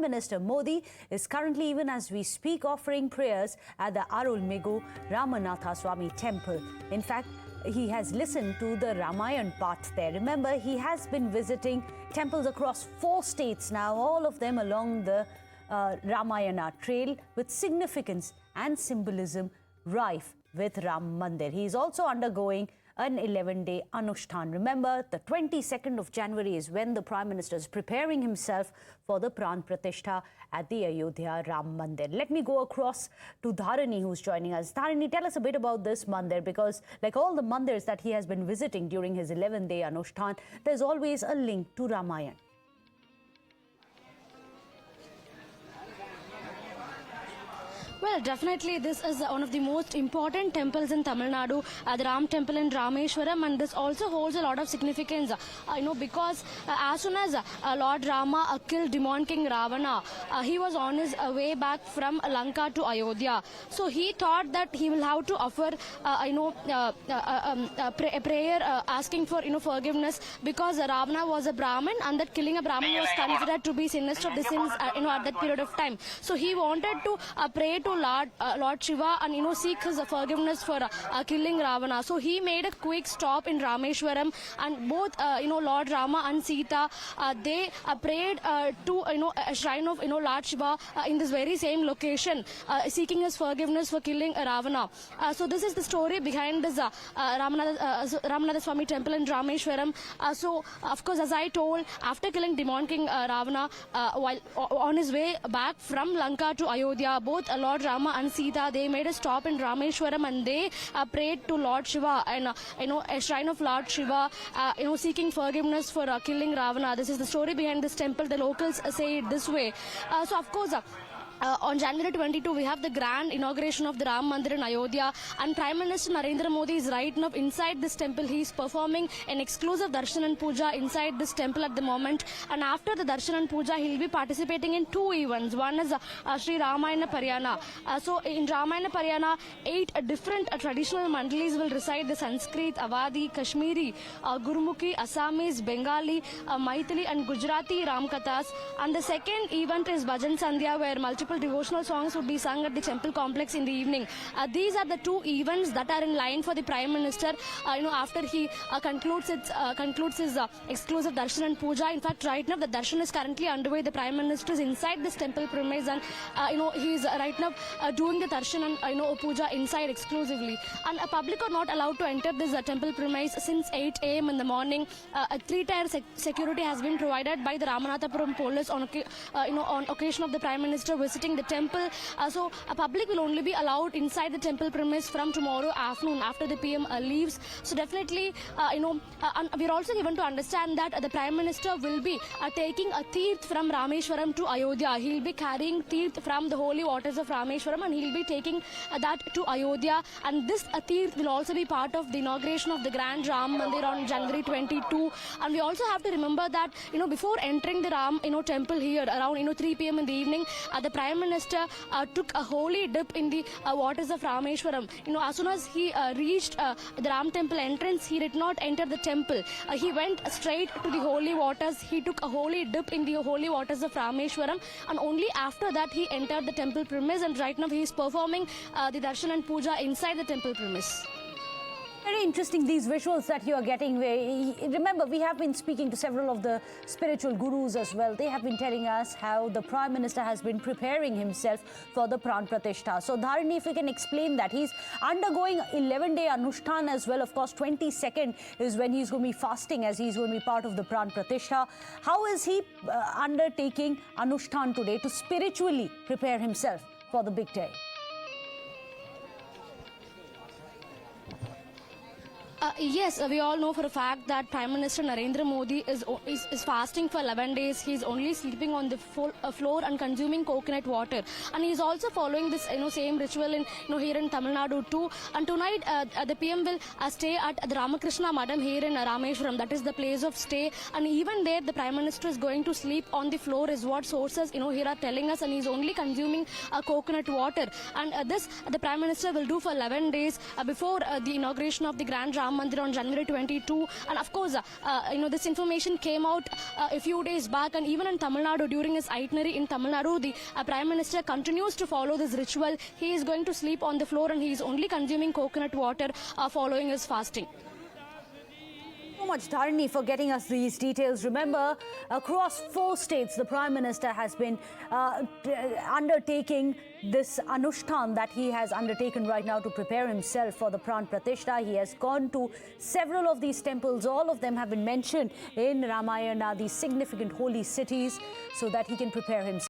Prime Minister Modi is currently, even as we speak, offering prayers at the Arulmigu Ramanatha Swami Temple. In fact, he has listened to the Ramayana part there. Remember, he has been visiting temples across 4 states now, all of them along the Ramayana trail with significance and symbolism rife with Ram Mandir. He is also undergoing an 11-day Anushtan. Remember, the 22nd of January is when the Prime Minister is preparing himself for the Pran Pratishtha at the Ayodhya Ram Mandir. Let me go across to Dharani, who's joining us. Dharani, tell us a bit about this mandir, because like all the mandirs that he has been visiting during his 11-day Anushtan, there's always a link to Ramayana. Well, definitely this is one of the most important temples in Tamil Nadu, the Ram Temple in Rameswaram, and this also holds a lot of significance, because as soon as Lord Rama killed demon king Ravana, he was on his way back from Lanka to Ayodhya. So he thought that he will have to offer, a prayer asking for, forgiveness, because Ravana was a Brahmin, and that killing a Brahmin was considered to be sinnest of the sins, at that period of time. So he wanted to pray to Lord Shiva and seek his forgiveness for killing Ravana. So he made a quick stop in Rameshwaram, and both Lord Rama and Sita they prayed to a shrine of Lord Shiva in this very same location, seeking his forgiveness for killing Ravana. So this is the story behind this Ramanatha Swami Temple in Rameshwaram. So of course, as I told, after killing demon king Ravana, while on his way back from Lanka to Ayodhya, both Lord Rama and Sita, they made a stop in Rameshwaram, and they prayed to Lord Shiva and a shrine of Lord Shiva, seeking forgiveness for killing Ravana. This is the story behind this temple. The locals say it this way. So of course, on January 22, we have the grand inauguration of the Ram Mandir in Ayodhya, and Prime Minister Narendra Modi is right now inside this temple. He is performing an exclusive darshan and puja inside this temple at the moment, and after the darshan and puja, he will be participating in 2 events. One is Sri Ramayana Paryana. So in Ramayana Paryana, 8 different traditional mandalis will recite the Sanskrit, Awadhi, Kashmiri, Gurmukhi, Assamese, Bengali, Maithili and Gujarati Ram Kathas. And the second event is Bhajan Sandhya, where multiple devotional songs would be sung at the temple complex in the evening. These are the 2 events that are in line for the Prime Minister, after he concludes his exclusive darshan and puja. In fact, right now the darshan is currently underway. The Prime Minister is inside this temple premise, and he is right now doing the darshan and puja inside exclusively. And public are not allowed to enter this temple premise since 8 a.m. in the morning. A 3-tier security has been provided by the Ramanathapuram police on occasion of the Prime Minister visiting the temple. So public will only be allowed inside the temple premise from tomorrow afternoon after the PM leaves. So definitely, and we are also given to understand that the Prime Minister will be taking a teerth from Rameshwaram to Ayodhya. He will be carrying teerth from the holy waters of Rameshwaram, and he will be taking that to Ayodhya. And this teerth will also be part of the inauguration of the Grand Ram Mandir on January 22. And we also have to remember that before entering the Ram temple here around 3 p.m. in the evening, the Prime Minister took a holy dip in the waters of Rameshwaram. As soon as he reached the Ram Temple entrance, he did not enter the temple. He went straight to the holy waters. He took a holy dip in the holy waters of Rameshwaram, and only after that he entered the temple premise. And right now he is performing the darshan and puja inside the temple premise. Very interesting, these visuals that you are getting. Remember, we have been speaking to several of the spiritual gurus as well. They have been telling us how the Prime Minister has been preparing himself for the Pran Pratishtha. So Dharani, if you can explain that. He's undergoing 11-day Anushtan as well. Of course, 22nd is when he's going to be fasting, as he's going to be part of the Pran Pratishtha. How is he undertaking Anushtan today to spiritually prepare himself for the big day? Yes, we all know for a fact that Prime Minister Narendra Modi is fasting for 11 days. He's only sleeping on the floor and consuming coconut water. And he's also following this same ritual in here in Tamil Nadu too. And tonight the PM will stay at the Ramakrishna Madam here in Rameshwaram. That is the place of stay. And even there the Prime Minister is going to sleep on the floor, is what sources here are telling us. And he's only consuming coconut water. And this the Prime Minister will do for 11 days before the inauguration of the Grand Ram Ram Mandir on January 22. And of course, this information came out a few days back, and even in Tamil Nadu, during his itinerary in Tamil Nadu, the Prime Minister continues to follow this ritual. He is going to sleep on the floor and he is only consuming coconut water following his fasting. So much, Dharani, for getting us these details. Remember, across 4 states, the Prime Minister has been undertaking this Anushtan that he has undertaken right now to prepare himself for the Pran Pratishta. He has gone to several of these temples. All of them have been mentioned in Ramayana, these significant holy cities, so that he can prepare himself.